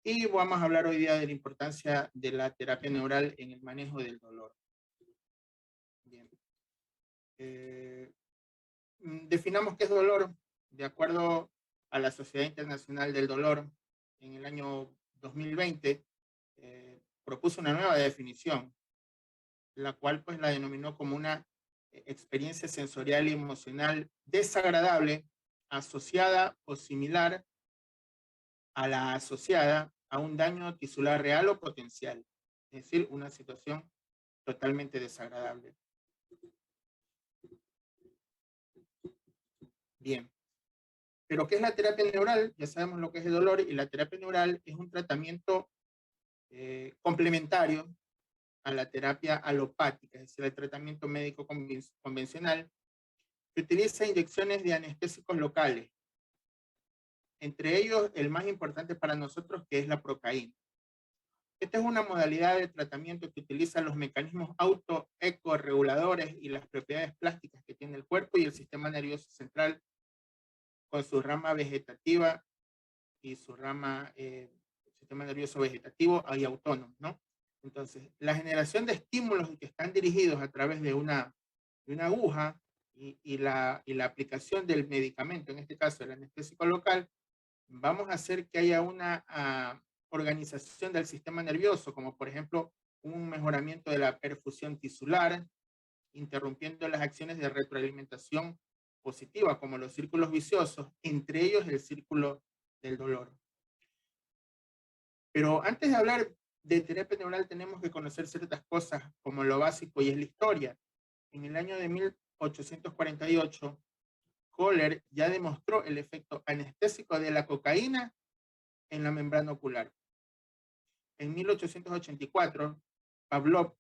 Y vamos a hablar hoy día de la importancia de la terapia neural en el manejo del dolor. Bien. Definamos qué es dolor. De acuerdo a la Sociedad Internacional del Dolor, en el año 2020 propuso una nueva definición, la cual pues la denominó como una experiencia sensorial y emocional desagradable asociada o similar a la asociada a un daño tisular real o potencial, es decir, una situación totalmente desagradable. Bien, pero ¿qué es la terapia neural? Ya sabemos lo que es el dolor, y la terapia neural es un tratamiento complementario a la terapia alopática, es decir, el tratamiento médico convencional, que utiliza inyecciones de anestésicos locales, entre ellos el más importante para nosotros, que es la procaína. Esta es una modalidad de tratamiento que utiliza los mecanismos autoecorreguladores y las propiedades plásticas que tiene el cuerpo y el sistema nervioso central, con su rama vegetativa y su rama sistema nervioso vegetativo y autónomo, ¿no? Entonces, la generación de estímulos que están dirigidos a través de una aguja y la aplicación del medicamento, en este caso el anestésico local, vamos a hacer que haya una organización del sistema nervioso, como por ejemplo un mejoramiento de la perfusión tisular, interrumpiendo las acciones de retroalimentación positiva, como los círculos viciosos, entre ellos el círculo del dolor. Pero antes de hablar de terapia neural tenemos que conocer ciertas cosas como lo básico, y es la historia. En el año de 1848, Kohler ya demostró el efecto anestésico de la cocaína en la membrana ocular. En 1884, Pavlov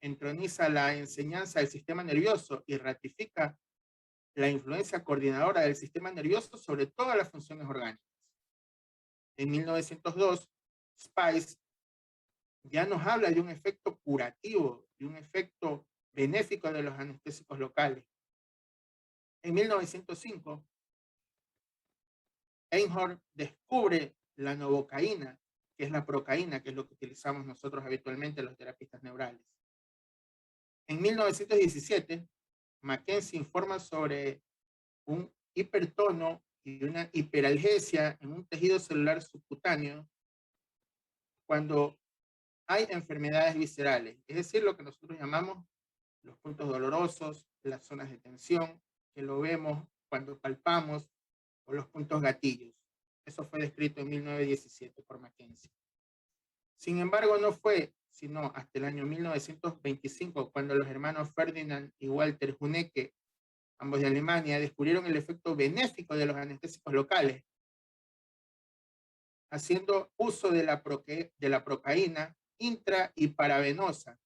entroniza la enseñanza del sistema nervioso y ratifica la influencia coordinadora del sistema nervioso sobre todas las funciones orgánicas. En 1902, Spice ya nos habla de un efecto curativo, de un efecto benéfico de los anestésicos locales. En 1905, Einhorn descubre la novocaína, que es la procaína, que es lo que utilizamos nosotros habitualmente los terapistas neurales. En 1917, Mackenzie informa sobre un hipertono y una hiperalgesia en un tejido celular subcutáneo cuando hay enfermedades viscerales, es decir, lo que nosotros llamamos los puntos dolorosos, las zonas de tensión, que lo vemos cuando palpamos, o los puntos gatillos. Eso fue descrito en 1917 por Mackenzie. Sin embargo, no fue sino hasta el año 1925 cuando los hermanos Ferdinand y Walter Hunecke, ambos de Alemania, descubrieron el efecto benéfico de los anestésicos locales, haciendo uso de la procaína intra y paravenosa,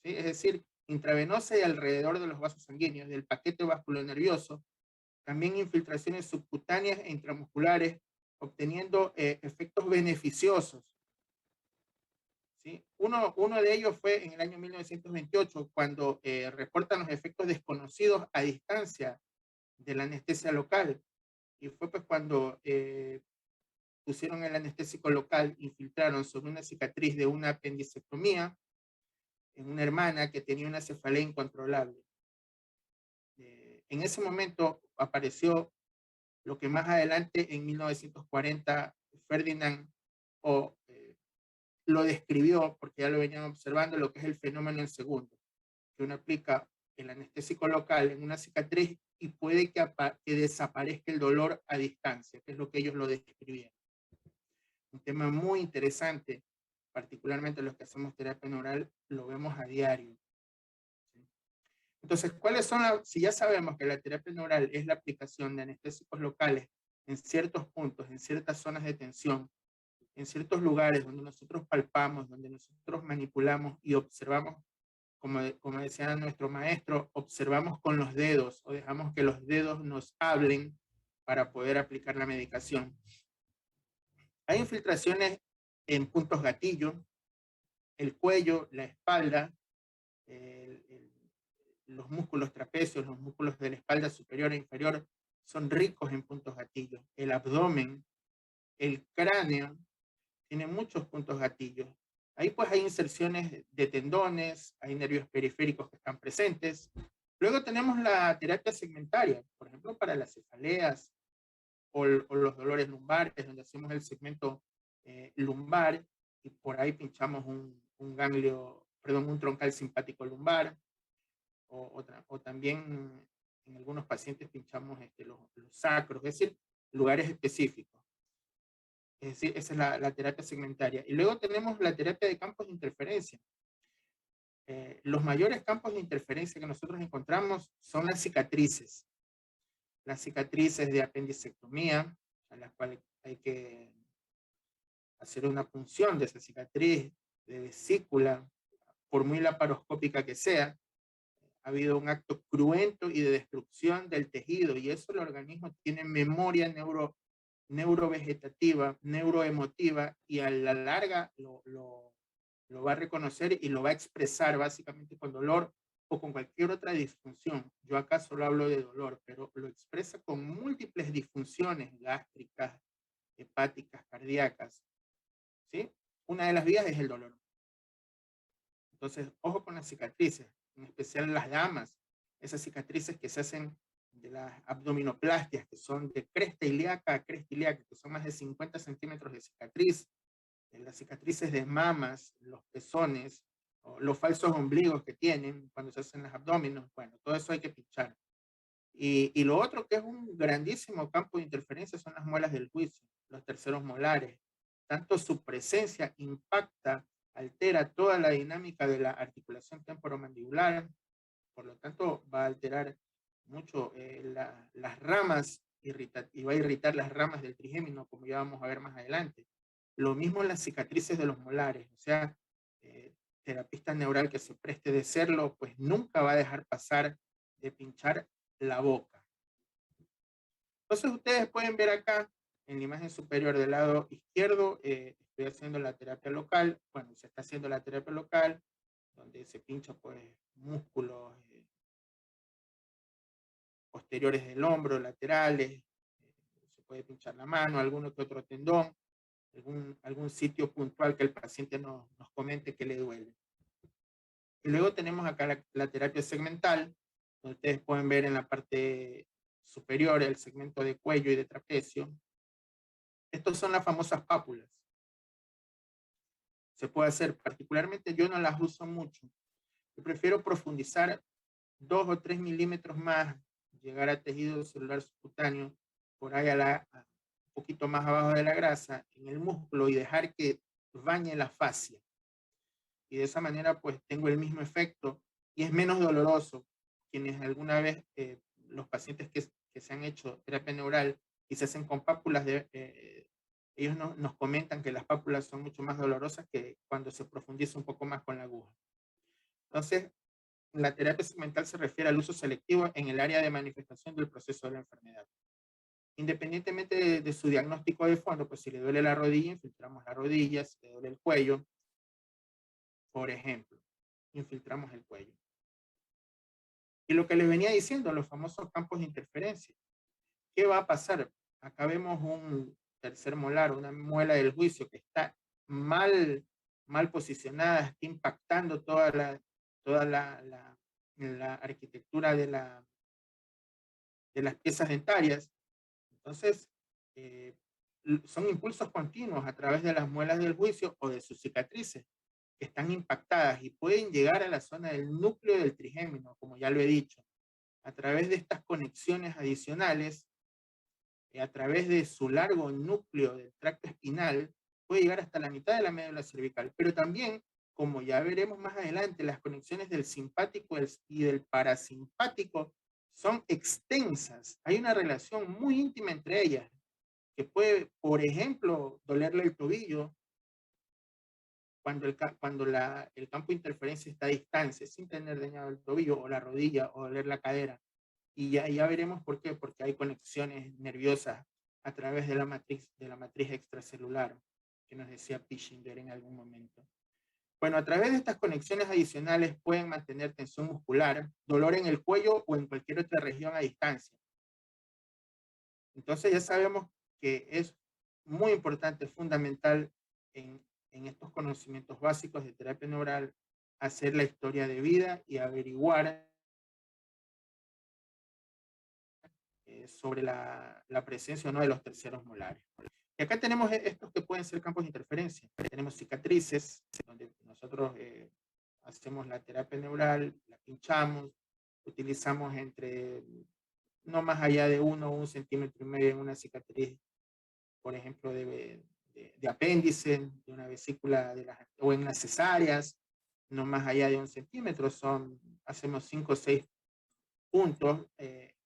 ¿sí? Es decir, intravenosa y alrededor de los vasos sanguíneos, del paquete vasculonervioso, también infiltraciones subcutáneas e intramusculares, obteniendo efectos beneficiosos. ¿Sí? Uno de ellos fue en el año 1928, cuando reportan los efectos desconocidos a distancia de la anestesia local, y fue pues cuando pusieron el anestésico local, infiltraron sobre una cicatriz de una apendicectomía en una hermana que tenía una cefalea incontrolable. En ese momento apareció lo que más adelante, en 1940, Ferdinand lo describió, porque ya lo venían observando, lo que es el fenómeno en segundo, que uno aplica el anestésico local en una cicatriz y puede que desaparezca el dolor a distancia, que es lo que ellos lo describían. Un tema muy interesante, particularmente los que hacemos terapia neural, lo vemos a diario. Entonces, ¿cuáles son si ya sabemos que la terapia neural es la aplicación de anestésicos locales en ciertos puntos, en ciertas zonas de tensión, en ciertos lugares donde nosotros palpamos, donde nosotros manipulamos y observamos, como decía nuestro maestro, observamos con los dedos o dejamos que los dedos nos hablen para poder aplicar la medicación? Hay infiltraciones en puntos gatillo, el cuello, la espalda, los músculos trapecios, los músculos de la espalda superior e inferior son ricos en puntos gatillo. El abdomen, el cráneo tiene muchos puntos gatillos. Ahí pues hay inserciones de tendones, hay nervios periféricos que están presentes. Luego tenemos la terapia segmentaria, por ejemplo, para las cefaleas o los dolores lumbares, donde hacemos el segmento lumbar y por ahí pinchamos un ganglio, perdón, un troncal simpático lumbar, o también en algunos pacientes pinchamos los sacros, es decir, lugares específicos. Es decir, esa es la terapia segmentaria. Y luego tenemos la terapia de campos de interferencia. Los mayores campos de interferencia que nosotros encontramos son las cicatrices. Las cicatrices de apendicectomía, a las cuales hay que hacer una punción de esa cicatriz, de vesícula, por muy laparoscópica que sea. Ha habido un acto cruento y de destrucción del tejido, y eso el organismo tiene memoria neurovegetativa, neuroemotiva, y a la larga lo va a reconocer y lo va a expresar básicamente con dolor o con cualquier otra disfunción. Yo acá solo hablo de dolor, pero lo expresa con múltiples disfunciones gástricas, hepáticas, cardíacas, ¿sí? Una de las vías es el dolor. Entonces, ojo con las cicatrices, en especial las damas, esas cicatrices que se hacen de las abdominoplastias, que son de cresta ilíaca a cresta ilíaca, que son más de 50 centímetros de cicatriz, las cicatrices de mamas, los pezones, o los falsos ombligos que tienen cuando se hacen los abdómenes, bueno, todo eso hay que pinchar. Y lo otro que es un grandísimo campo de interferencia son las muelas del juicio, los terceros molares. Tanto su presencia impacta, altera toda la dinámica de la articulación temporomandibular, por lo tanto va a alterar mucho las ramas y va a irritar las ramas del trigémino, como ya vamos a ver más adelante. Lo mismo en las cicatrices de los molares, o sea, terapista neural que se preste de serlo, pues nunca va a dejar pasar de pinchar la boca. Entonces ustedes pueden ver acá en la imagen superior del lado izquierdo, estoy haciendo la terapia local, bueno, se está haciendo la terapia local, donde se pincha pues músculos posteriores del hombro, laterales, se puede pinchar la mano, alguno que otro tendón, algún sitio puntual que el paciente nos comente que le duele. Y luego tenemos acá la terapia segmental, donde ustedes pueden ver en la parte superior el segmento de cuello y de trapecio. Estos son las famosas pápulas. Se puede hacer, particularmente yo no las uso mucho. Yo prefiero profundizar 2 o 3 milímetros más, llegar a tejido celular subcutáneo, por ahí un poquito más abajo de la grasa, en el músculo, y dejar que bañe la fascia. Y de esa manera pues tengo el mismo efecto y es menos doloroso. Quienes alguna vez, los pacientes que se han hecho terapia neural y se hacen con pápulas, ellos nos comentan que las pápulas son mucho más dolorosas que cuando se profundiza un poco más con la aguja. Entonces, la terapia segmental se refiere al uso selectivo en el área de manifestación del proceso de la enfermedad. Independientemente de su diagnóstico de fondo, pues si le duele la rodilla, infiltramos la rodilla, si le duele el cuello, por ejemplo, infiltramos el cuello. Y lo que les venía diciendo, los famosos campos de interferencia. ¿Qué va a pasar? Acá vemos un tercer molar, una muela del juicio que está mal posicionada, está impactando toda la arquitectura de las piezas dentarias. Entonces, son impulsos continuos a través de las muelas del juicio o de sus cicatrices que están impactadas y pueden llegar a la zona del núcleo del trigémino, como ya lo he dicho. A través de estas conexiones adicionales, a través de su largo núcleo del tracto espinal, puede llegar hasta la mitad de la médula cervical. Pero también, como ya veremos más adelante, las conexiones del simpático y del parasimpático son extensas. Hay una relación muy íntima entre ellas, que puede, por ejemplo, dolerle el tobillo cuando el campo de interferencia está a distancia, sin tener dañado el tobillo o la rodilla o doler la cadera. Y ya veremos por qué, porque hay conexiones nerviosas a través de la matriz extracelular, que nos decía Pischinger en algún momento. Bueno, a través de estas conexiones adicionales pueden mantener tensión muscular, dolor en el cuello o en cualquier otra región a distancia. Entonces ya sabemos que es muy importante, fundamental en estos conocimientos básicos de terapia neural, hacer la historia de vida y averiguar sobre la presencia o no de los terceros molares. Y acá tenemos estos que pueden ser campos de interferencia. Tenemos cicatrices, donde nosotros hacemos la terapia neural, la pinchamos, utilizamos entre no más allá de 1 o 1,5 centímetros en una cicatriz, por ejemplo, de apéndice, de una vesícula o en las cesáreas, no más allá de 1 centímetro, hacemos 5 o 6 puntos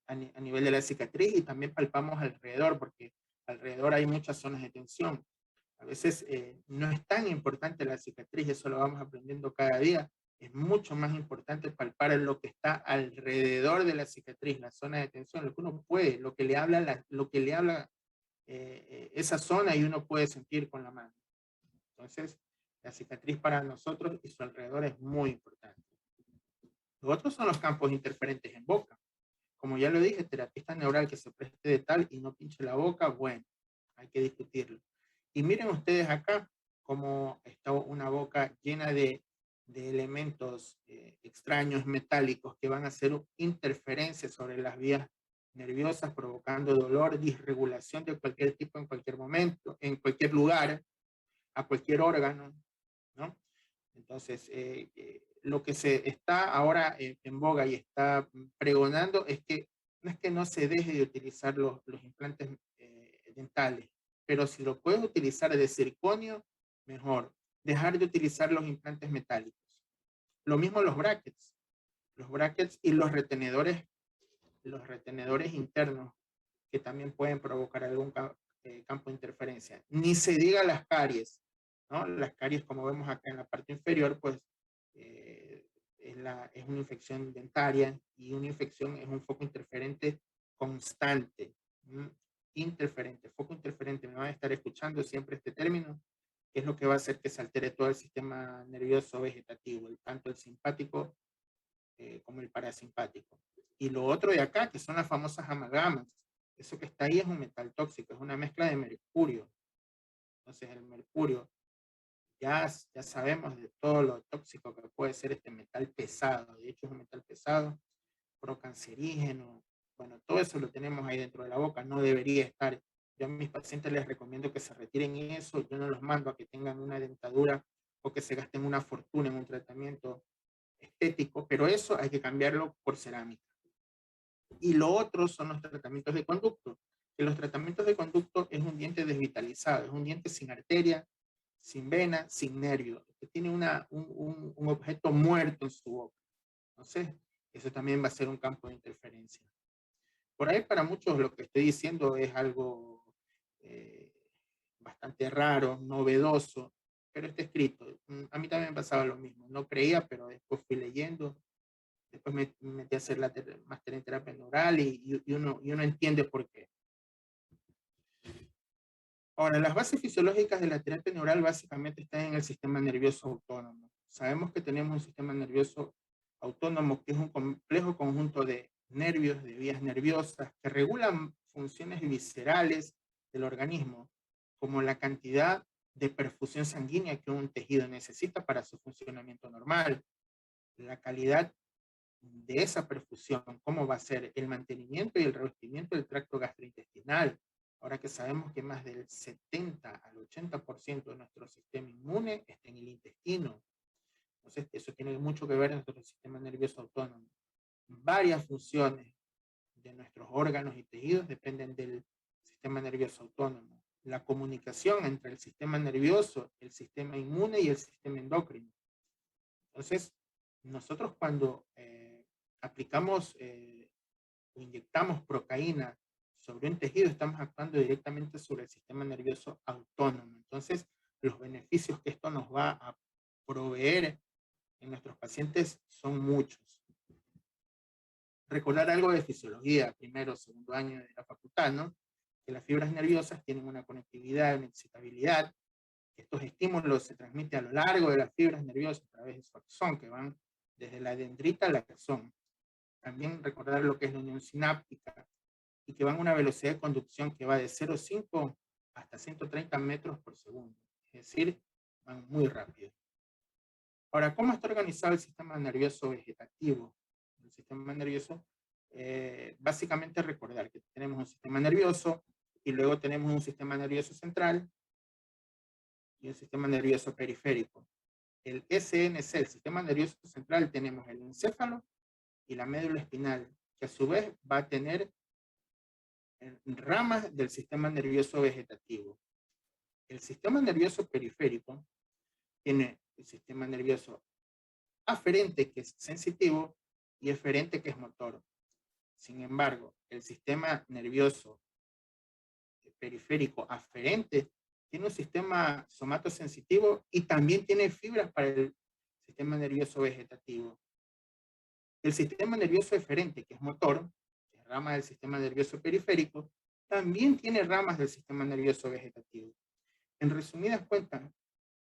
a nivel de la cicatriz, y también palpamos alrededor, porque alrededor hay muchas zonas de tensión. A veces no es tan importante la cicatriz, eso lo vamos aprendiendo cada día. Es mucho más importante palpar lo que está alrededor de la cicatriz, la zona de tensión, lo que uno puede, lo que le habla esa zona, y uno puede sentir con la mano. Entonces, la cicatriz para nosotros y su alrededor es muy importante. Los otros son los campos interferentes en boca. Como ya lo dije, terapista neural que se preste de tal y no pinche la boca, bueno, hay que discutirlo. Y miren ustedes acá cómo está una boca llena de elementos extraños, metálicos, que van a hacer interferencias sobre las vías nerviosas, provocando dolor, disregulación de cualquier tipo en cualquier momento, en cualquier lugar, a cualquier órgano, ¿no? Entonces, lo que se está ahora en boga y está pregonando es que no se deje de utilizar los implantes dentales, pero si lo puedes utilizar de circonio, mejor. Dejar de utilizar los implantes metálicos. Lo mismo los brackets y los retenedores internos, que también pueden provocar algún campo de interferencia. Ni se diga las caries, ¿no? Las caries, como vemos acá en la parte inferior, pues es una infección dentaria, y una infección es un foco interferente constante. Foco interferente, me van a estar escuchando siempre este término, que es lo que va a hacer que se altere todo el sistema nervioso vegetativo, tanto el simpático como el parasimpático. Y lo otro de acá, que son las famosas amalgamas. Eso que está ahí es un metal tóxico, es una mezcla de mercurio. Entonces el mercurio, ya sabemos de todo lo tóxico que puede ser este metal pesado. De hecho es un metal pesado, procancerígeno. Bueno, todo eso lo tenemos ahí dentro de la boca, no debería estar. Yo a mis pacientes les recomiendo que se retiren eso. Yo no los mando a que tengan una dentadura o que se gasten una fortuna en un tratamiento estético, pero eso hay que cambiarlo por cerámica. Y lo otro son los tratamientos de conducto. Que los tratamientos de conducto es un diente desvitalizado, es un diente sin arteria, sin vena, sin nervio, que tiene un objeto muerto en su boca. Entonces, eso también va a ser un campo de interferencia. Por ahí para muchos lo que estoy diciendo es algo bastante raro, novedoso, pero está escrito. A mí también me pasaba lo mismo. No creía, pero después fui leyendo. Después me metí a hacer la máster en terapia neural, y uno entiende por qué. Ahora, las bases fisiológicas de la terapia neural básicamente están en el sistema nervioso autónomo. Sabemos que tenemos un sistema nervioso autónomo que es un complejo conjunto de nervios, de vías nerviosas, que regulan funciones viscerales del organismo, como la cantidad de perfusión sanguínea que un tejido necesita para su funcionamiento normal, la calidad de esa perfusión, cómo va a ser el mantenimiento y el revestimiento del tracto gastrointestinal. Ahora que sabemos que más del 70 al 80% de nuestro sistema inmune está en el intestino. Entonces, eso tiene mucho que ver en nuestro sistema nervioso autónomo. Varias funciones de nuestros órganos y tejidos dependen del sistema nervioso autónomo. La comunicación entre el sistema nervioso, el sistema inmune y el sistema endocrino. Entonces, nosotros cuando aplicamos o inyectamos procaína sobre un tejido, estamos actuando directamente sobre el sistema nervioso autónomo. Entonces, los beneficios que esto nos va a proveer en nuestros pacientes son muchos. Recordar algo de fisiología, primero o segundo año de la facultad, ¿no? Que las fibras nerviosas tienen una conectividad, una excitabilidad. Estos estímulos se transmiten a lo largo de las fibras nerviosas a través de su axón, que van desde la dendrita al axón. También recordar lo que es la unión sináptica, y que van a una velocidad de conducción que va de 0,5 hasta 130 metros por segundo. Es decir, van muy rápido. Ahora, ¿cómo está organizado el sistema nervioso vegetativo? El sistema nervioso, básicamente recordar que tenemos un sistema nervioso y luego tenemos un sistema nervioso central y un sistema nervioso periférico. El SNC, el sistema nervioso central, tenemos el encéfalo y la médula espinal, que a su vez va a tener ramas del sistema nervioso vegetativo. El sistema nervioso periférico tiene el sistema nervioso aferente, que es sensitivo, y eferente, que es motor. Sin embargo, el sistema nervioso periférico aferente tiene un sistema somatosensitivo y también tiene fibras para el sistema nervioso vegetativo. El sistema nervioso eferente, que es motor, que es rama del sistema nervioso periférico, también tiene ramas del sistema nervioso vegetativo. En resumidas cuentas,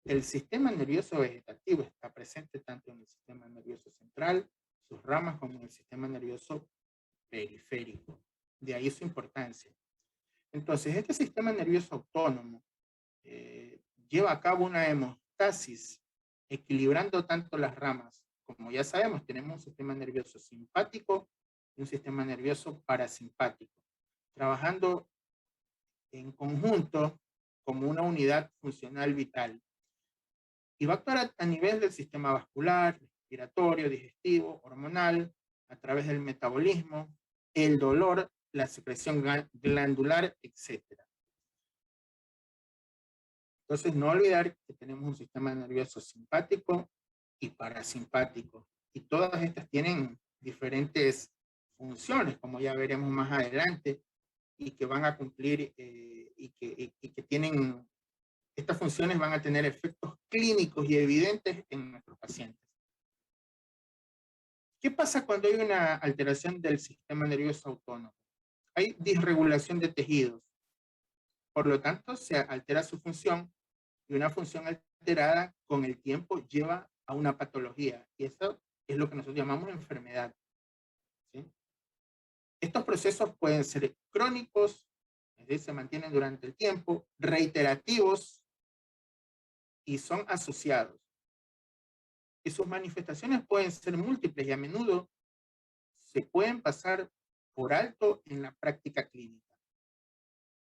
el sistema nervioso vegetativo está presente tanto en el sistema nervioso central, sus ramas, como en el sistema nervioso periférico. De ahí su importancia. Entonces, este sistema nervioso autónomo lleva a cabo una hemostasis, equilibrando tanto las ramas. Como ya sabemos, tenemos un sistema nervioso simpático y un sistema nervioso parasimpático, trabajando en conjunto como una unidad funcional vital. Y va a actuar a nivel del sistema vascular, respiratorio, digestivo, hormonal, a través del metabolismo, el dolor, la secreción glandular, etc. Entonces, no olvidar que tenemos un sistema nervioso simpático y parasimpático. Y todas estas tienen diferentes funciones, como ya veremos más adelante, y que van a cumplir y que tienen, estas funciones van a tener efectos clínicos y evidentes en nuestros pacientes. ¿Qué pasa cuando hay una alteración del sistema nervioso autónomo? Hay disregulación de tejidos. Por lo tanto, se altera su función, y una función alterada con el tiempo lleva a una patología. Y eso es lo que nosotros llamamos enfermedad. ¿Sí? Estos procesos pueden ser crónicos, es decir, se mantienen durante el tiempo, reiterativos y son asociados. Y sus manifestaciones pueden ser múltiples y a menudo se pueden pasar por alto en la práctica clínica.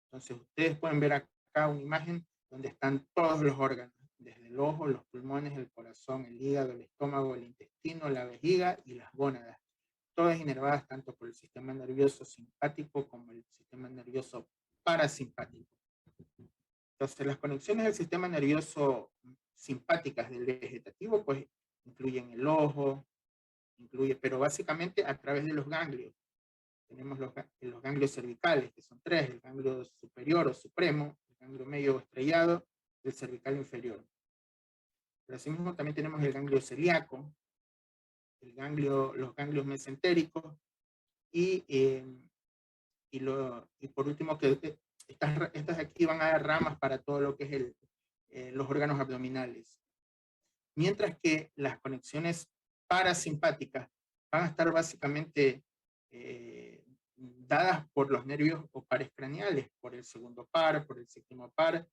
Entonces, ustedes pueden ver acá una imagen donde están todos los órganos, desde el ojo, los pulmones, el corazón, el hígado, el estómago, el intestino, la vejiga y las gónadas, todas inervadas tanto por el sistema nervioso simpático como el sistema nervioso parasimpático. Entonces, las conexiones del sistema nervioso simpáticas del vegetativo, pues, incluyen el ojo, pero básicamente a través de los ganglios. Tenemos los ganglios cervicales, que son tres: el ganglio superior o supremo, el ganglio medio o estrellado, y el cervical inferior. Pero asimismo también tenemos el ganglio celíaco, los ganglios mesentéricos, y por último, que estas aquí van a dar ramas para todo lo que es los órganos abdominales. Mientras que las conexiones parasimpáticas van a estar básicamente dadas por los nervios o pares craneales, por el segundo par, por el séptimo par,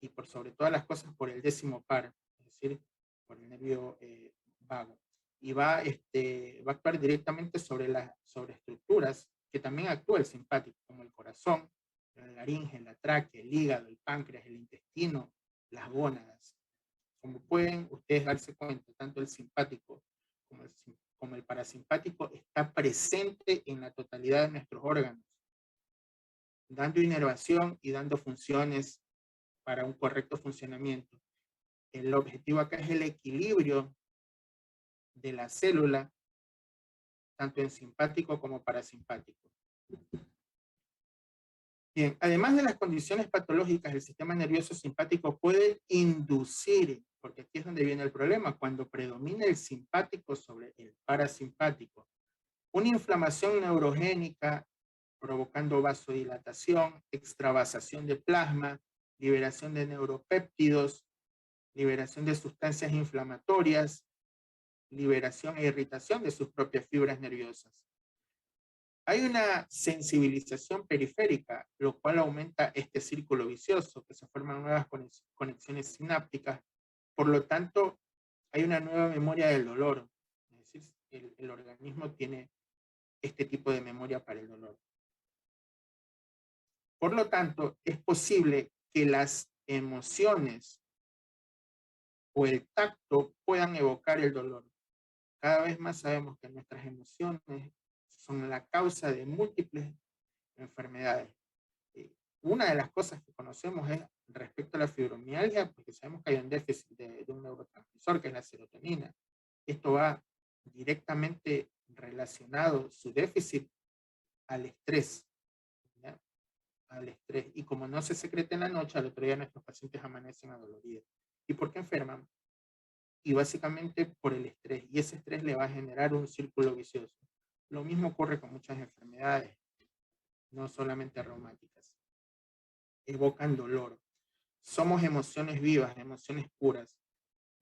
y por sobre todas las cosas por el décimo par, es decir, por el nervio vago. Y va a actuar directamente sobre estructuras que también actúa el simpático, como el corazón, la laringe, la tráquea, el hígado, el páncreas, el intestino, las gónadas. Como pueden ustedes darse cuenta, tanto el simpático como el parasimpático está presente en la totalidad de nuestros órganos, dando inervación y dando funciones para un correcto funcionamiento. El objetivo acá es el equilibrio de la célula, tanto en simpático como parasimpático. Bien, además de las condiciones patológicas, el sistema nervioso simpático puede inducir, porque aquí es donde viene el problema, cuando predomina el simpático sobre el parasimpático, una inflamación neurogénica provocando vasodilatación, extravasación de plasma, liberación de neuropéptidos, liberación de sustancias inflamatorias, liberación e irritación de sus propias fibras nerviosas. Hay una sensibilización periférica, lo cual aumenta este círculo vicioso, que se forman nuevas conexiones sinápticas. Por lo tanto, hay una nueva memoria del dolor. Es decir, el organismo tiene este tipo de memoria para el dolor. Por lo tanto, es posible que las emociones o el tacto puedan evocar el dolor. Cada vez más sabemos que nuestras emociones son la causa de múltiples enfermedades. Una de las cosas que conocemos es respecto a la fibromialgia, porque sabemos que hay un déficit de un neurotransmisor que es la serotonina. Esto va directamente relacionado, su déficit, al estrés, ¿ya? Al estrés. Y como no se secreta en la noche, al otro día nuestros pacientes amanecen adoloridos. ¿Y por qué enferman? Y básicamente por el estrés. Y ese estrés le va a generar un círculo vicioso. Lo mismo ocurre con muchas enfermedades, no solamente reumáticas. Evocan dolor. Somos emociones vivas, emociones puras.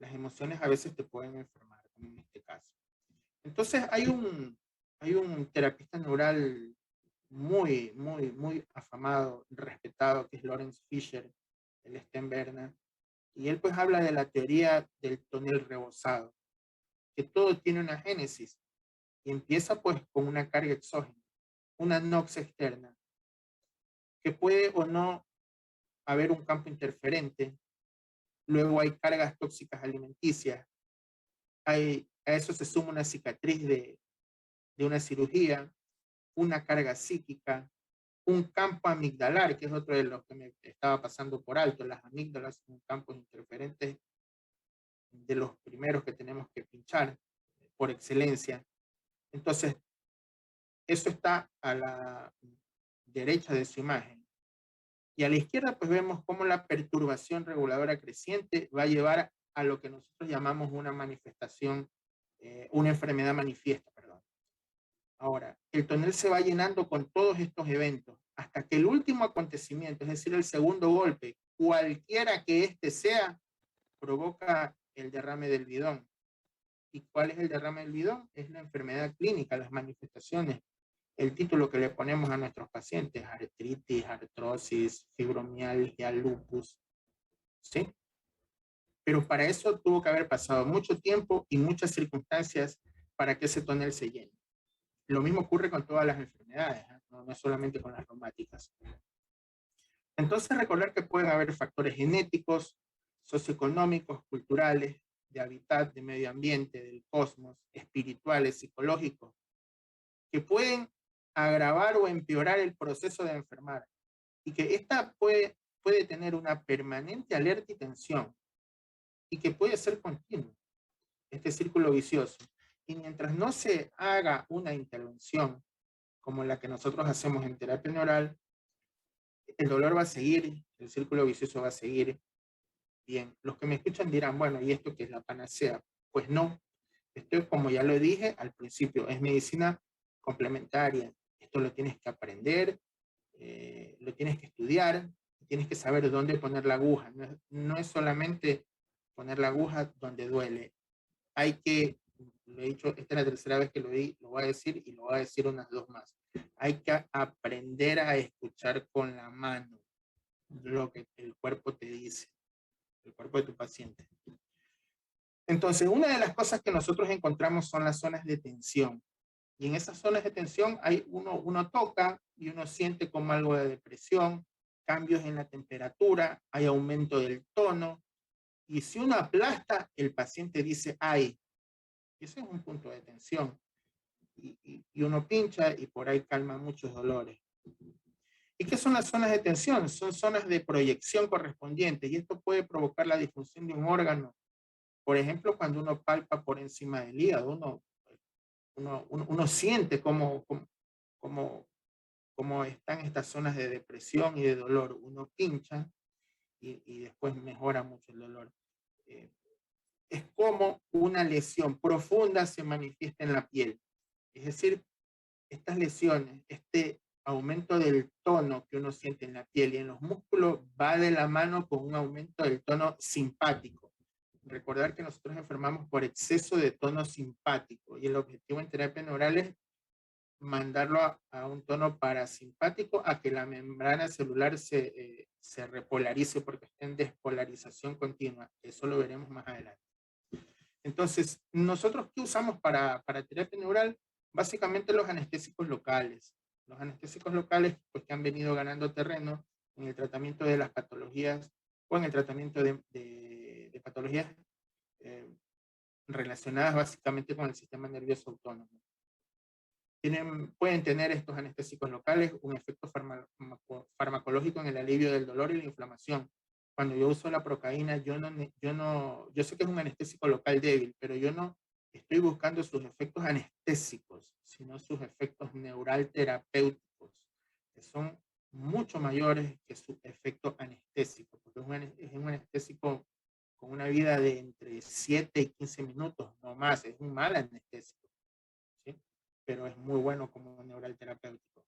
Las emociones a veces te pueden enfermar, como en este caso. Entonces hay un terapista neural muy afamado, respetado, que es Lawrence Fisher, el Sternberger, y él pues habla de la teoría del tonel rebosado, que todo tiene una génesis, y empieza pues con una carga exógena, una nox externa, que puede o no haber un campo interferente. Luego hay cargas tóxicas alimenticias, a eso se suma una cicatriz de una cirugía, una carga psíquica, un campo amigdalar, que es otro de los que me estaba pasando por alto. Las amígdalas son campos interferentes de los primeros que tenemos que pinchar por excelencia. Entonces, eso está a la derecha de su imagen. Y a la izquierda, pues vemos cómo la perturbación reguladora creciente va a llevar a lo que nosotros llamamos una manifestación, una enfermedad manifiesta, perdón. Ahora, el tonel se va llenando con todos estos eventos hasta que el último acontecimiento, es decir, el segundo golpe, cualquiera que éste sea, provoca el derrame del bidón. ¿Y cuál es el derrame del bidón? Es la enfermedad clínica, las manifestaciones, el título que le ponemos a nuestros pacientes: artritis, artrosis, fibromialgia, lupus, ¿sí? Pero para eso tuvo que haber pasado mucho tiempo y muchas circunstancias para que ese tonel se llene. Lo mismo ocurre con todas las enfermedades, no es solamente con las reumáticas. Entonces, recordar que pueden haber factores genéticos, socioeconómicos, culturales, de hábitat, de medio ambiente, del cosmos, espirituales, psicológicos, que pueden agravar o empeorar el proceso de enfermar, y que esta puede tener una permanente alerta y tensión, y que puede ser continuo, este círculo vicioso. Y mientras no se haga una intervención como la que nosotros hacemos en terapia neural, el dolor va a seguir, el círculo vicioso va a seguir. Bien, los que me escuchan dirán, bueno, ¿y esto qué es la panacea? Pues no, esto es, como ya lo dije al principio, es medicina complementaria. Esto lo tienes que aprender, lo tienes que estudiar, tienes que saber dónde poner la aguja. No es solamente poner la aguja donde duele. Hay que, lo he dicho, esta es la tercera vez que lo voy a decir, y lo voy a decir unas 2 más. Hay que aprender a escuchar con la mano lo que el cuerpo te dice, el cuerpo de tu paciente. Entonces, una de las cosas que nosotros encontramos son las zonas de tensión. Y en esas zonas de tensión uno toca y uno siente como algo de depresión, cambios en la temperatura, hay aumento del tono. Y si uno aplasta, el paciente dice, ¡ay! Ese es un punto de tensión. Y uno pincha y por ahí calma muchos dolores. ¿Y qué son las zonas de tensión? Son zonas de proyección correspondientes, y esto puede provocar la disfunción de un órgano. Por ejemplo, cuando uno palpa por encima del hígado, uno siente cómo están estas zonas de depresión y de dolor. Uno pincha y después mejora mucho el dolor. Es como una lesión profunda se manifiesta en la piel. Es decir, estas lesiones, este aumento del tono que uno siente en la piel y en los músculos va de la mano con un aumento del tono simpático. Recordar que nosotros enfermamos por exceso de tono simpático, y el objetivo en terapia neural es mandarlo a un tono parasimpático a que la membrana celular se repolarice porque está en despolarización continua. Eso lo veremos más adelante. Entonces, ¿nosotros qué usamos para terapia neural? Básicamente los anestésicos locales. Los anestésicos locales pues, que han venido ganando terreno en el tratamiento de las patologías o en el tratamiento de patologías relacionadas básicamente con el sistema nervioso autónomo. Pueden tener estos anestésicos locales un efecto farmacológico en el alivio del dolor y la inflamación. Cuando yo uso la procaína, yo sé que es un anestésico local débil, pero yo no estoy buscando sus efectos anestésicos, sino sus efectos neural terapéuticos, que son mucho mayores que su efecto anestésico, porque es un anestésico con una vida de entre 7 y 15 minutos, no más, es un mal anestésico, ¿sí? Pero es muy bueno como neural terapéutico.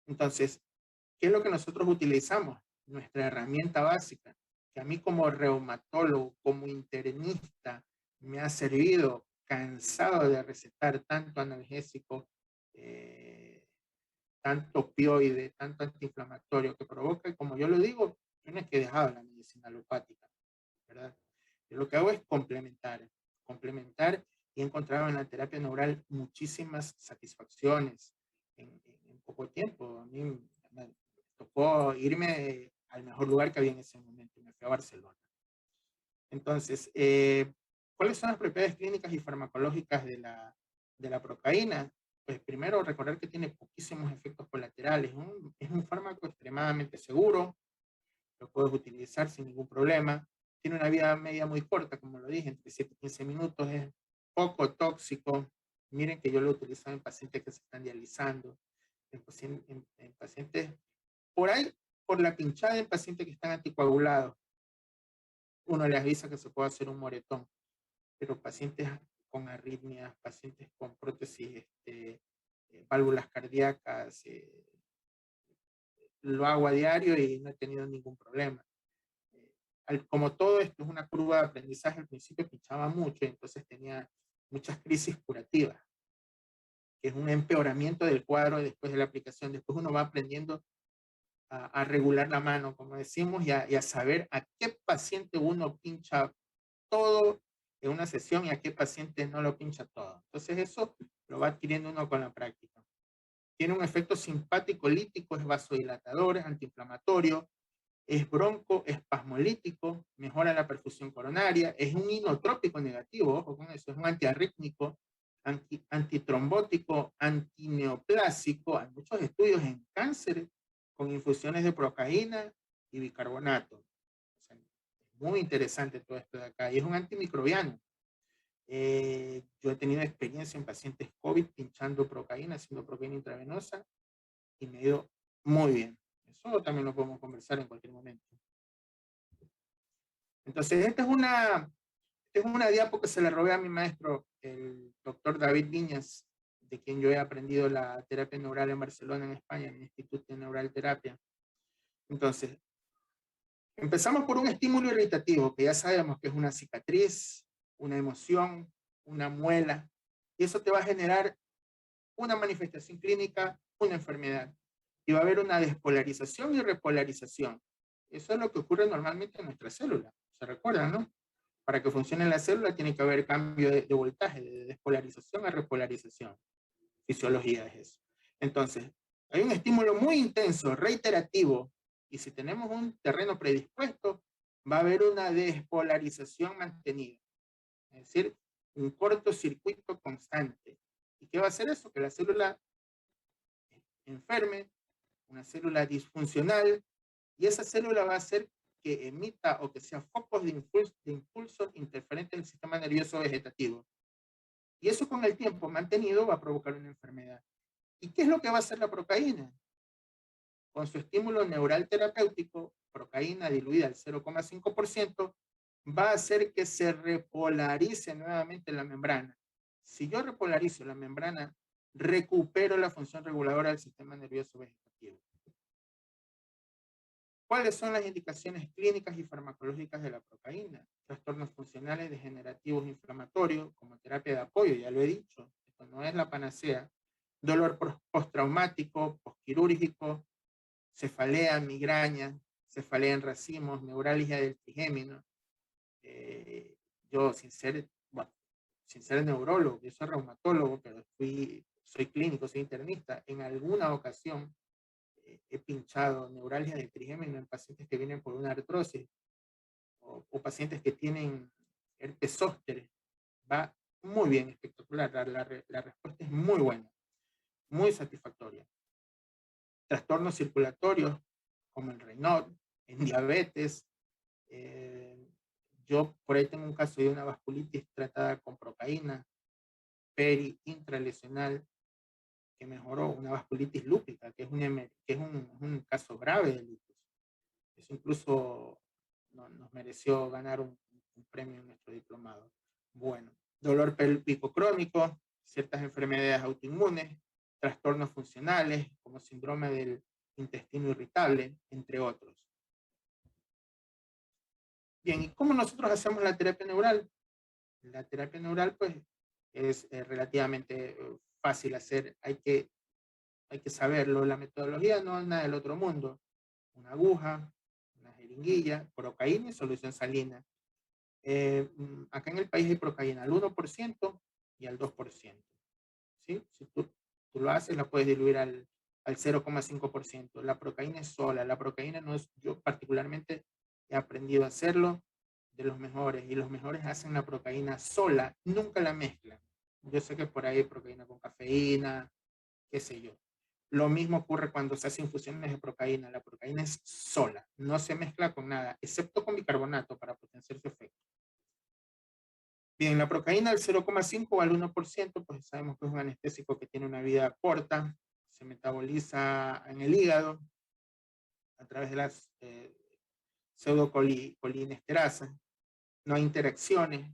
Entonces, ¿qué es lo que nosotros utilizamos? Nuestra herramienta básica, que a mí como reumatólogo, como internista, me ha servido, cansado de recetar tanto analgésico, tanto opioide, tanto antiinflamatorio, que provoca, como yo lo digo, yo no es que he dejado la medicina alopática, ¿verdad? Yo lo que hago es complementar y he encontrado en la terapia neural muchísimas satisfacciones en poco tiempo. A mí me tocó irme al mejor lugar que había en ese momento, me fui a Barcelona. Entonces, ¿cuáles son las propiedades clínicas y farmacológicas de la procaína? Pues primero, recordar que tiene poquísimos efectos colaterales. Es un fármaco extremadamente seguro, lo puedes utilizar sin ningún problema. Tiene una vida media muy corta, como lo dije, entre 7 y 15 minutos, es poco tóxico. Miren que yo lo he utilizado en pacientes que se están dializando, en pacientes, por ahí, por la pinchada en pacientes que están anticoagulados. Uno les avisa que se puede hacer un moretón, pero pacientes con arritmias, pacientes con prótesis, válvulas cardíacas, lo hago a diario y no he tenido ningún problema. Como todo esto es una curva de aprendizaje, al principio pinchaba mucho, entonces tenía muchas crisis curativas, que es un empeoramiento del cuadro después de la aplicación. Después uno va aprendiendo a regular la mano, como decimos, y a saber a qué paciente uno pincha todo en una sesión y a qué paciente no lo pincha todo. Entonces eso lo va adquiriendo uno con la práctica. Tiene un efecto simpático lítico, es vasodilatador, es antiinflamatorio, es broncoespasmolítico, mejora la perfusión coronaria, es un inotrópico negativo, ojo con eso, es un antiarrítmico, antitrombótico, antineoplásico. Hay muchos estudios en cáncer con infusiones de procaína y bicarbonato. O sea, es muy interesante todo esto de acá. Y es un antimicrobiano. Yo he tenido experiencia en pacientes COVID pinchando procaína, haciendo procaína intravenosa, y me ha ido muy bien. Eso también lo podemos conversar en cualquier momento. Entonces, esta es una diapo que se le robé a mi maestro, el doctor David Viñas, de quien yo he aprendido la terapia neural en Barcelona, en España, en el Instituto de Neural Terapia. Entonces, empezamos por un estímulo irritativo, que ya sabemos que es una cicatriz, una emoción, una muela, y eso te va a generar una manifestación clínica, una enfermedad. Y va a haber una despolarización y repolarización. Eso es lo que ocurre normalmente en nuestra célula. ¿Se recuerdan, no? Para que funcione la célula tiene que haber cambio de voltaje, de despolarización a repolarización. Fisiología es eso. Entonces, hay un estímulo muy intenso, reiterativo, y si tenemos un terreno predispuesto, va a haber una despolarización mantenida. Es decir, un cortocircuito constante. ¿Y qué va a hacer eso? Que la célula enferme, una célula disfuncional, y esa célula va a hacer que emita o que sea focos de impulsos interferentes del sistema nervioso vegetativo. Y eso con el tiempo mantenido va a provocar una enfermedad. ¿Y qué es lo que va a hacer la procaína? Con su estímulo neural terapéutico, procaína diluida al 0,5%, va a hacer que se repolarice nuevamente la membrana. Si yo repolarizo la membrana, recupero la función reguladora del sistema nervioso vegetativo. ¿Cuáles son las indicaciones clínicas y farmacológicas de la procaína? Trastornos funcionales degenerativos inflamatorios, como terapia de apoyo, ya lo he dicho. insisto, no es la panacea. Dolor postraumático, postquirúrgico, cefalea, migraña, cefalea en racimos, neuralgia del trigémino. Yo, sin ser neurólogo, yo soy reumatólogo, pero soy clínico, soy internista. En alguna ocasión he pinchado neuralgia del trigémino en pacientes que vienen por una artrosis o pacientes que tienen herpes zóster. Va muy bien, espectacular. La respuesta es muy buena, muy satisfactoria. Trastornos circulatorios como el Raynaud, en diabetes. Yo por ahí tengo un caso de una vasculitis tratada con procaína, intralesional, que mejoró, una vasculitis lúpica, que es un caso grave de lupus. Eso incluso nos mereció ganar un premio en nuestro diplomado. Bueno, dolor pélvico crónico, ciertas enfermedades autoinmunes, trastornos funcionales, como síndrome del intestino irritable, entre otros. Bien, ¿y cómo nosotros hacemos la terapia neural? La terapia neural, pues, es relativamente fácil hacer, hay que saberlo. La metodología no es nada del otro mundo. Una aguja, una jeringuilla, procaína y solución salina. Acá en el país hay procaína al 1% y al 2%. ¿Sí? Si tú lo haces, la puedes diluir al 0,5%. La procaína es sola. La procaína no es, yo particularmente he aprendido a hacerlo de los mejores, y los mejores hacen la procaína sola, nunca la mezclan. Yo sé que por ahí hay procaína con cafeína, qué sé yo. Lo mismo ocurre cuando se hacen infusiones de procaína. La procaína es sola, no se mezcla con nada, excepto con bicarbonato para potenciar su efecto. Bien, la procaína al 0,5 o al 1%, pues sabemos que es un anestésico que tiene una vida corta, se metaboliza en el hígado a través de las pseudocolinesterasas. No hay interacciones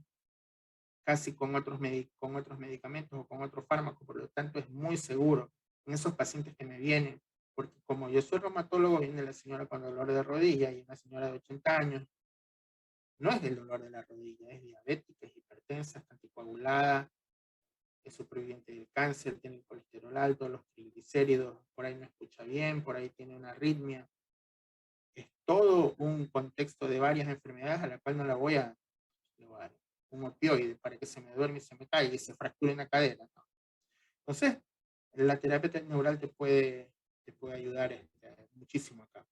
casi con otros medicamentos o con otros fármacos, por lo tanto es muy seguro en esos pacientes que me vienen, porque como yo soy reumatólogo, viene la señora con dolor de rodilla y una señora de 80 años, no es del dolor de la rodilla, es diabética, es hipertensa, está anticoagulada, es superviviente del cáncer, tiene el colesterol alto, los triglicéridos, por ahí no escucha bien, por ahí tiene una arritmia. Es todo un contexto de varias enfermedades a la cual no la voy a dar un opioide para que se me duerme y se me caiga y se fracture una cadera, ¿no? Entonces, la terapia neural te puede ayudar muchísimo acá.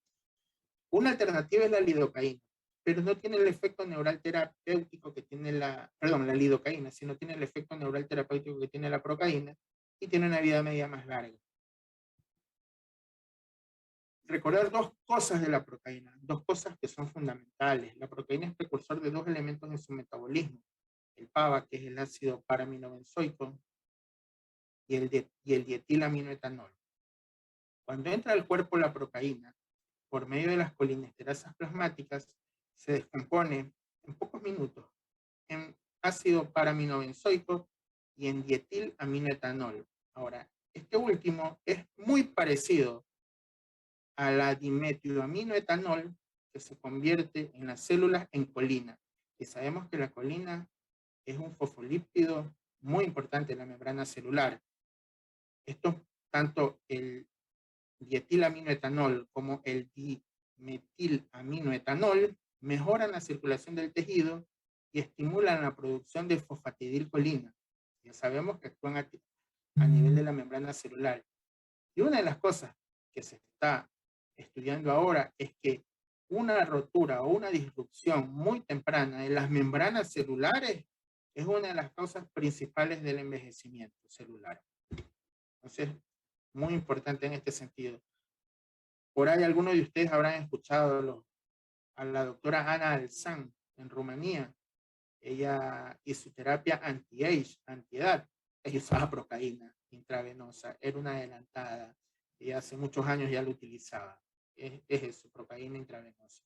Una alternativa es la lidocaína, pero no tiene el efecto neural terapéutico que tiene la lidocaína, sino tiene el efecto neural terapéutico que tiene la procaína y tiene una vida media más larga. Recordar dos cosas de la procaína, dos cosas que son fundamentales. La procaína es precursor de dos elementos en su metabolismo, el PABA, que es el ácido paraminobenzoico, y el dietilaminoetanol. Cuando entra al cuerpo la procaína, por medio de las colinesterasas plasmáticas, se descompone en pocos minutos en ácido paraminobenzoico y en dietilaminoetanol. Ahora, este último es muy parecido a la dimetioaminoetanol, que se convierte en las células en colina. Y sabemos que la colina es un fosfolípido muy importante en la membrana celular. Esto, tanto el dietilaminoetanol como el dimetilaminoetanol mejoran la circulación del tejido y estimulan la producción de fosfatidilcolina. Ya sabemos que actúan a nivel de la membrana celular. Y una de las cosas que se está estudiando ahora es que una rotura o una disrupción muy temprana de las membranas celulares es una de las causas principales del envejecimiento celular. Entonces, muy importante en este sentido. Por ahí algunos de ustedes habrán escuchado a la doctora Ana Alzán en Rumanía. Ella hizo terapia anti-age, anti-edad. Ella usaba procaína intravenosa, era una adelantada. Y hace muchos años ya lo utilizaba. Es eso, procaína intravenosa.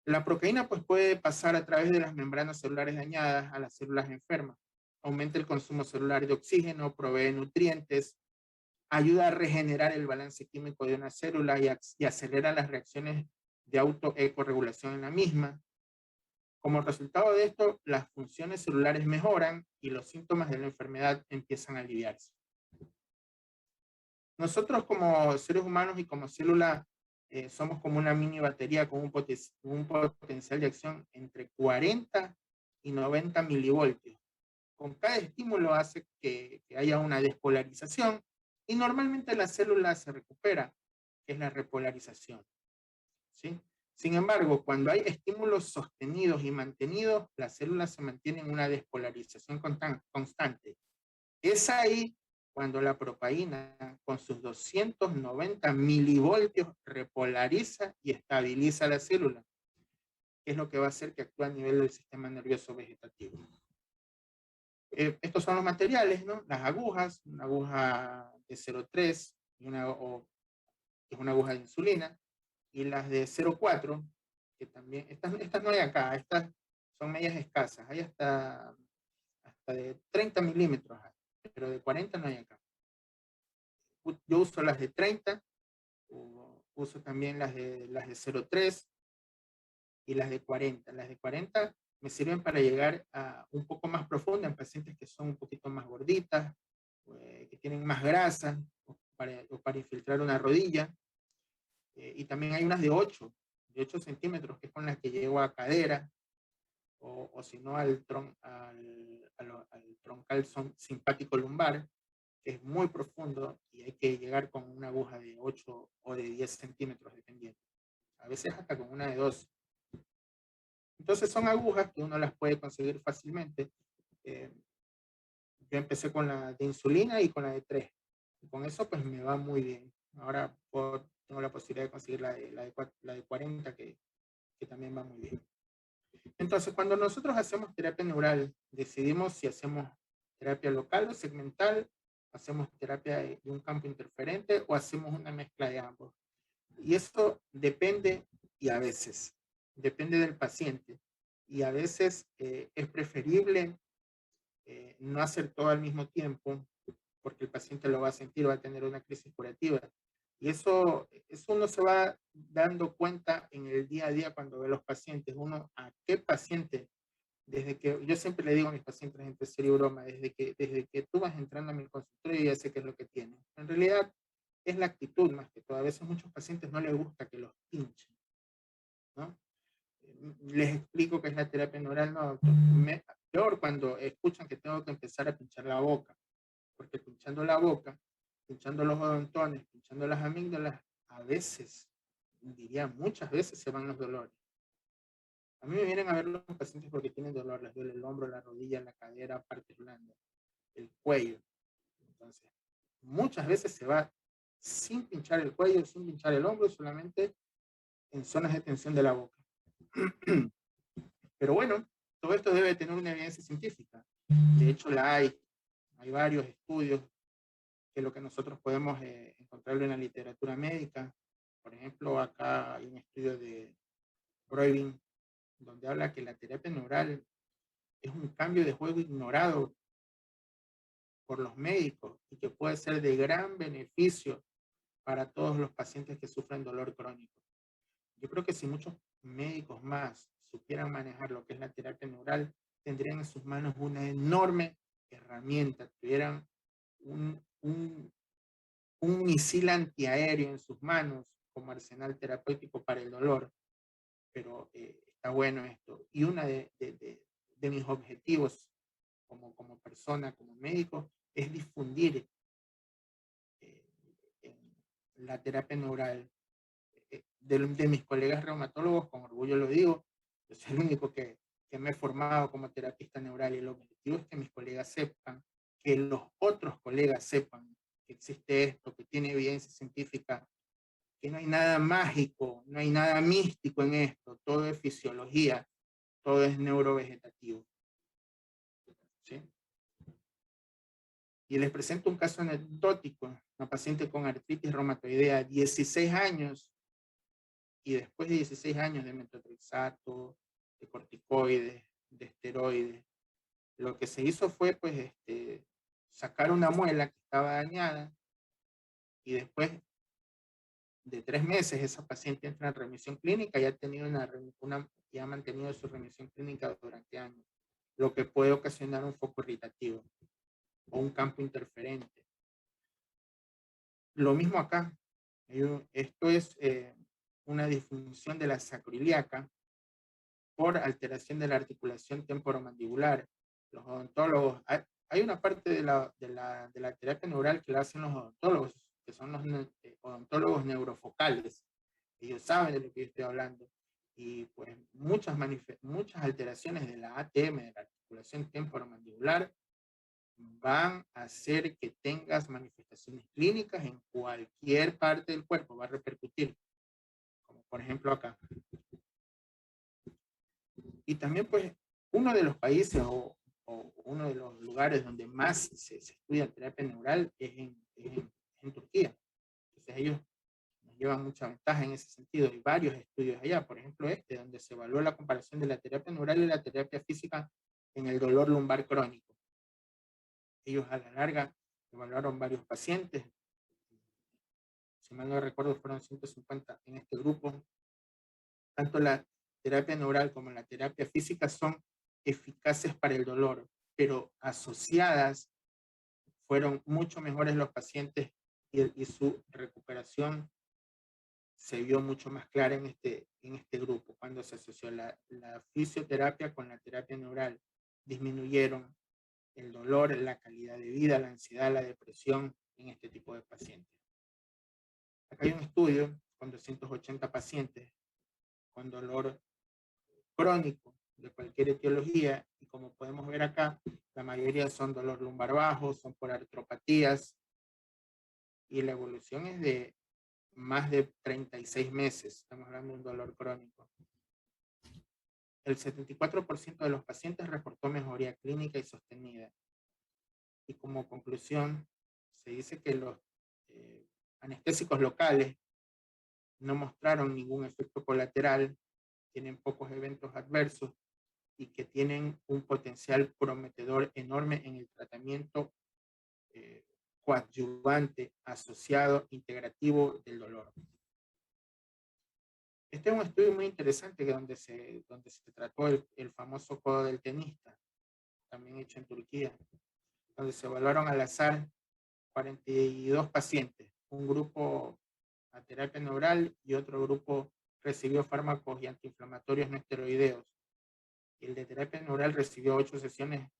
La procaína pues puede pasar a través de las membranas celulares dañadas a las células enfermas. Aumenta el consumo celular de oxígeno, provee nutrientes, ayuda a regenerar el balance químico de una célula y acelera las reacciones de autoecorregulación en la misma. Como resultado de esto, las funciones celulares mejoran y los síntomas de la enfermedad empiezan a aliviarse. Nosotros como seres humanos y como célula somos como una mini batería con un potencial de acción entre 40 y 90 milivoltios. Con cada estímulo hace que haya una despolarización y normalmente la célula se recupera, que es la repolarización, ¿sí? Sin embargo, cuando hay estímulos sostenidos y mantenidos, la célula se mantiene en una despolarización constante. Es ahí cuando la propaína, con sus 290 milivoltios, repolariza y estabiliza la célula, que es lo que va a hacer que actúe a nivel del sistema nervioso vegetativo. Estos son los materiales, ¿no? Las agujas, una aguja de 0,3 y que es una aguja de insulina, y las de 0,4, que también, estas no hay acá, estas son medias escasas, hay hasta de 30 milímetros, pero de 40 no hay acá. Yo uso las de 30, uso también las de 0,3 y las de 40. Las de 40 me sirven para llegar a un poco más profunda en pacientes que son un poquito más gorditas, que tienen más grasa, o para infiltrar una rodilla. Y también hay unas de 8 centímetros, que es con las que llego a cadera, o si no al troncal simpático lumbar, que es muy profundo y hay que llegar con una aguja de 8 o de 10 centímetros, dependiendo. A veces hasta con una de 2. Entonces son agujas que uno las puede conseguir fácilmente. Yo empecé con la de insulina y con la de 3. Y con eso pues me va muy bien. Ahora tengo la posibilidad de conseguir la de 40, que también va muy bien. Entonces, cuando nosotros hacemos terapia neural, decidimos si hacemos terapia local o segmental, hacemos terapia de un campo interferente o hacemos una mezcla de ambos. Y eso depende, y a veces, depende del paciente. Y a veces es preferible no hacer todo al mismo tiempo, porque el paciente lo va a sentir, va a tener una crisis curativa. Y eso uno se va dando cuenta en el día a día cuando ve a los pacientes. Uno, ¿a qué paciente? Desde que, yo siempre le digo a mis pacientes, entre serio y broma, desde que tú vas entrando a mi consultorio, ya sé qué es lo que tienes. En realidad, es la actitud más que todo. A veces a muchos pacientes no les gusta que los pinchen, ¿no? Les explico qué es la terapia neural, no, peor cuando escuchan que tengo que empezar a pinchar la boca, porque pinchando la boca, pinchando los odontones, pinchando las amígdalas, a veces, diría muchas veces, se van los dolores. A mí me vienen a ver los pacientes porque tienen dolor, les duele el hombro, la rodilla, la cadera, partes blandas, el cuello. Entonces, muchas veces se va sin pinchar el cuello, sin pinchar el hombro, solamente en zonas de tensión de la boca. Pero bueno, todo esto debe tener una evidencia científica. De hecho, la hay. Hay varios estudios que lo que nosotros podemos encontrarlo en la literatura médica. Por ejemplo, acá hay un estudio de Broivin, donde habla que la terapia neural es un cambio de juego ignorado por los médicos y que puede ser de gran beneficio para todos los pacientes que sufren dolor crónico. Yo creo que si muchos médicos más supieran manejar lo que es la terapia neural, tendrían en sus manos una enorme herramienta, tuvieran un misil antiaéreo en sus manos como arsenal terapéutico para el dolor. Pero está bueno esto. Y uno de mis objetivos como persona, como médico, es difundir la terapia neural. De mis colegas reumatólogos, con orgullo lo digo, yo soy el único que me he formado como terapista neural, y el objetivo es que mis colegas sepan, que los otros colegas sepan que existe esto, que tiene evidencia científica, que no hay nada mágico, no hay nada místico en esto, todo es fisiología, todo es neurovegetativo. ¿Sí? Y les presento un caso anecdótico, una paciente con artritis reumatoidea, 16 años, y después de 16 años de metotrexato, de corticoides, de esteroides, lo que se hizo fue pues sacar una muela que estaba dañada y después de 3 meses, esa paciente entra en remisión clínica y ha tenido y ha mantenido su remisión clínica durante años, lo que puede ocasionar un foco irritativo o un campo interferente. Lo mismo acá. Esto es una disfunción de la sacroiliaca por alteración de la articulación temporomandibular. Los odontólogos, hay una parte de la terapia neural que la hacen los odontólogos, que son los odontólogos neurofocales. Ellos saben de lo que yo estoy hablando. Y pues muchas alteraciones de la ATM, de la articulación temporomandibular, van a hacer que tengas manifestaciones clínicas en cualquier parte del cuerpo, va a repercutir, como por ejemplo acá. Y también pues uno de los países o uno de los lugares donde más se estudia terapia neural es en Turquía. Entonces ellos nos llevan mucha ventaja en ese sentido. Hay varios estudios allá, por ejemplo donde se evaluó la comparación de la terapia neural y la terapia física en el dolor lumbar crónico. Ellos a la larga evaluaron varios pacientes. Si mal no recuerdo, fueron 150 en este grupo. Tanto la terapia neural como la terapia física son eficaces para el dolor, pero asociadas fueron mucho mejores los pacientes y su recuperación se vio mucho más clara en este grupo. Cuando se asoció la fisioterapia con la terapia neural, disminuyeron el dolor, la calidad de vida, la ansiedad, la depresión en este tipo de pacientes. Acá hay un estudio con 280 pacientes con dolor crónico de cualquier etiología, y como podemos ver acá, la mayoría son dolor lumbar bajo, son por artropatías, y la evolución es de más de 36 meses, estamos hablando de un dolor crónico. El 74% de los pacientes reportó mejoría clínica y sostenida. Y como conclusión, se dice que los anestésicos locales no mostraron ningún efecto colateral, tienen pocos eventos adversos y que tienen un potencial prometedor enorme en el tratamiento coadyuvante asociado integrativo del dolor. Este es un estudio muy interesante donde se trató el famoso codo del tenista, también hecho en Turquía, donde se evaluaron al azar 42 pacientes, un grupo a terapia neural y otro grupo recibió fármacos y antiinflamatorios no esteroideos. El de terapia neural recibió 8 sesiones,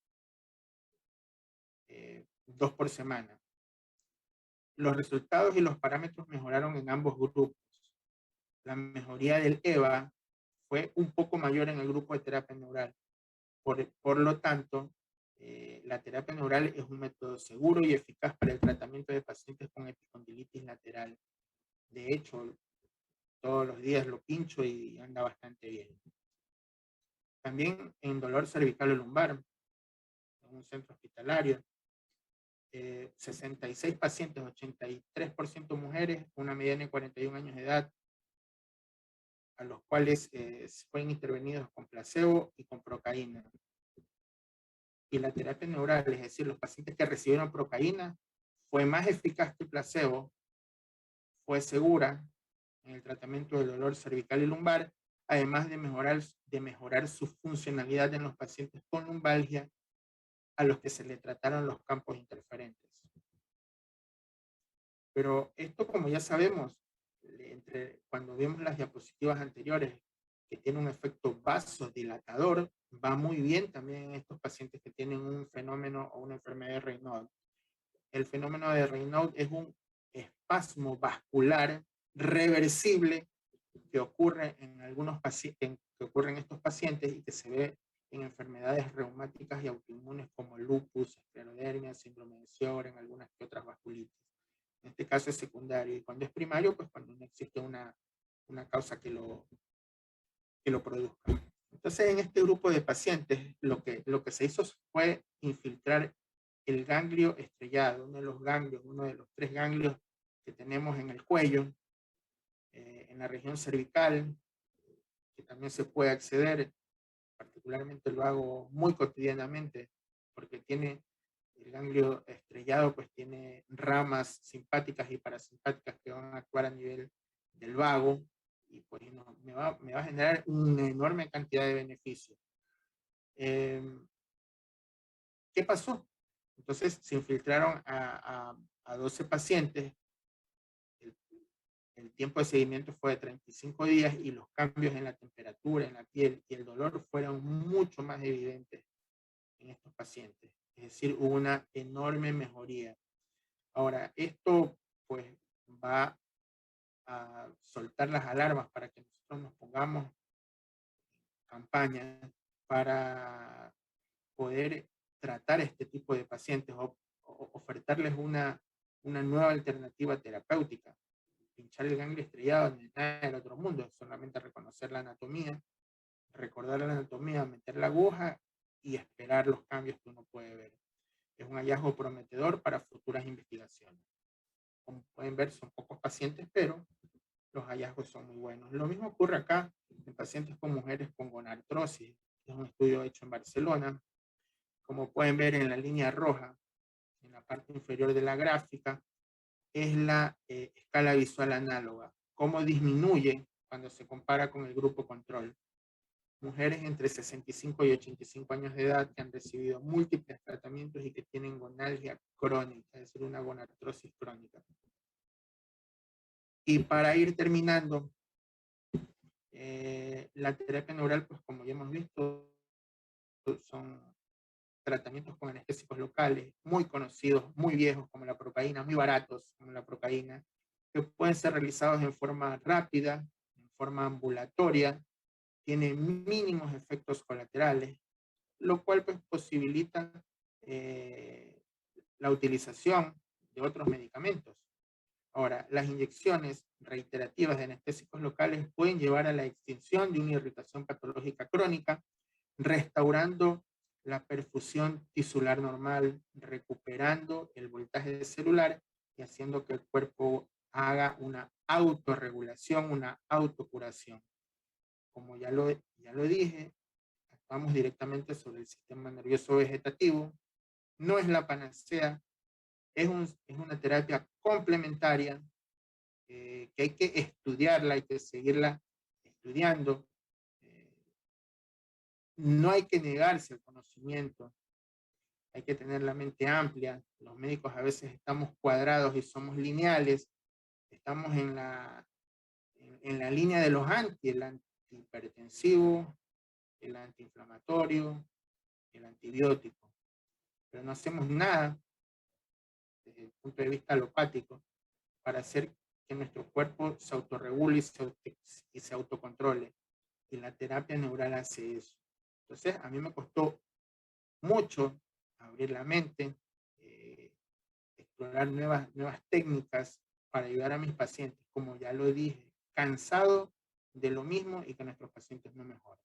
2 por semana. Los resultados y los parámetros mejoraron en ambos grupos. La mejoría del EVA fue un poco mayor en el grupo de terapia neural. Por lo tanto, la terapia neural es un método seguro y eficaz para el tratamiento de pacientes con epicondilitis lateral. De hecho, todos los días lo pincho y anda bastante bien. También en dolor cervical o lumbar, en un centro hospitalario, 66 pacientes, 83% mujeres, una mediana de 41 años de edad, a los cuales fueron intervenidos con placebo y con procaína. Y la terapia neural, es decir, los pacientes que recibieron procaína, fue más eficaz que el placebo, fue segura en el tratamiento del dolor cervical y lumbar, además de mejorar su funcionalidad en los pacientes con lumbalgia a los que se le trataron los campos interferentes. Pero esto, como ya sabemos, cuando vimos las diapositivas anteriores, que tiene un efecto vasodilatador, va muy bien también en estos pacientes que tienen un fenómeno o una enfermedad de Raynaud. El fenómeno de Raynaud es un espasmo vascular reversible que ocurre en algunos pacientes, que ocurre en estos pacientes y que se ve en enfermedades reumáticas y autoinmunes como lupus, esclerodermia, síndrome de Sjögren, algunas que otras vasculitis. En este caso es secundario, y cuando es primario, pues cuando no existe una causa que lo produzca. Entonces, en este grupo de pacientes, lo que se hizo fue infiltrar el ganglio estrellado, uno de los 3 ganglios que tenemos en el cuello, en la región cervical, que también se puede acceder, particularmente lo hago muy cotidianamente, porque tiene el ganglio estrellado, pues tiene ramas simpáticas y parasimpáticas que van a actuar a nivel del vago, y pues me va a generar una enorme cantidad de beneficios. ¿Qué pasó? Entonces se infiltraron a 12 pacientes. El tiempo de seguimiento fue de 35 días y los cambios en la temperatura, en la piel y el dolor fueron mucho más evidentes en estos pacientes. Es decir, hubo una enorme mejoría. Ahora, esto pues va a soltar las alarmas para que nosotros nos pongamos en campaña para poder tratar este tipo de pacientes o ofertarles una nueva alternativa terapéutica. Pinchar el ganglio estrellado no es nada del otro mundo, es solamente reconocer la anatomía, recordar la anatomía, meter la aguja y esperar los cambios que uno puede ver. Es un hallazgo prometedor para futuras investigaciones. Como pueden ver, son pocos pacientes, pero los hallazgos son muy buenos. Lo mismo ocurre acá en pacientes con mujeres con gonartrosis. Es un estudio hecho en Barcelona. Como pueden ver en la línea roja, en la parte inferior de la gráfica, es la escala visual análoga. Cómo disminuye cuando se compara con el grupo control. Mujeres entre 65 y 85 años de edad que han recibido múltiples tratamientos y que tienen gonalgia crónica, es decir, una gonartrosis crónica. Y para ir terminando, la terapia neural, pues como ya hemos visto, son tratamientos con anestésicos locales, muy conocidos, muy viejos como la procaína, muy baratos como la procaína, que pueden ser realizados en forma rápida, en forma ambulatoria, tienen mínimos efectos colaterales, lo cual pues posibilita la utilización de otros medicamentos. Ahora, las inyecciones reiterativas de anestésicos locales pueden llevar a la extinción de una irritación patológica crónica, restaurando la perfusión tisular normal, recuperando el voltaje celular y haciendo que el cuerpo haga una autorregulación, una autocuración. Como ya lo dije, actuamos directamente sobre el sistema nervioso vegetativo. No es la panacea, es una terapia complementaria que hay que estudiarla, hay que seguirla estudiando. No hay que negarse al conocimiento, hay que tener la mente amplia. Los médicos a veces estamos cuadrados y somos lineales, estamos en la línea de los el antihipertensivo, el antiinflamatorio, el antibiótico, pero no hacemos nada desde el punto de vista alopático para hacer que nuestro cuerpo se autorregule y se autocontrole. Y la terapia neural hace eso. Entonces, a mí me costó mucho abrir la mente, explorar nuevas técnicas para ayudar a mis pacientes, como ya lo dije, cansado de lo mismo y que nuestros pacientes no mejoren.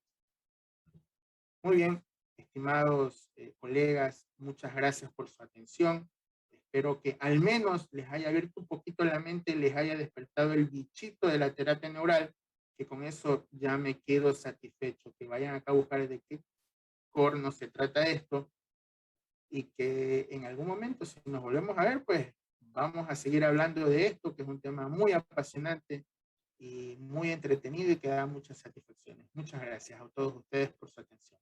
Muy bien, estimados colegas, muchas gracias por su atención. Espero que al menos les haya abierto un poquito la mente, les haya despertado el bichito de la terapia neural, que con eso ya me quedo satisfecho. Que vayan acá a buscar de qué corno se trata esto y que en algún momento, si nos volvemos a ver, pues vamos a seguir hablando de esto, que es un tema muy apasionante y muy entretenido y que da muchas satisfacciones. Muchas gracias a todos ustedes por su atención.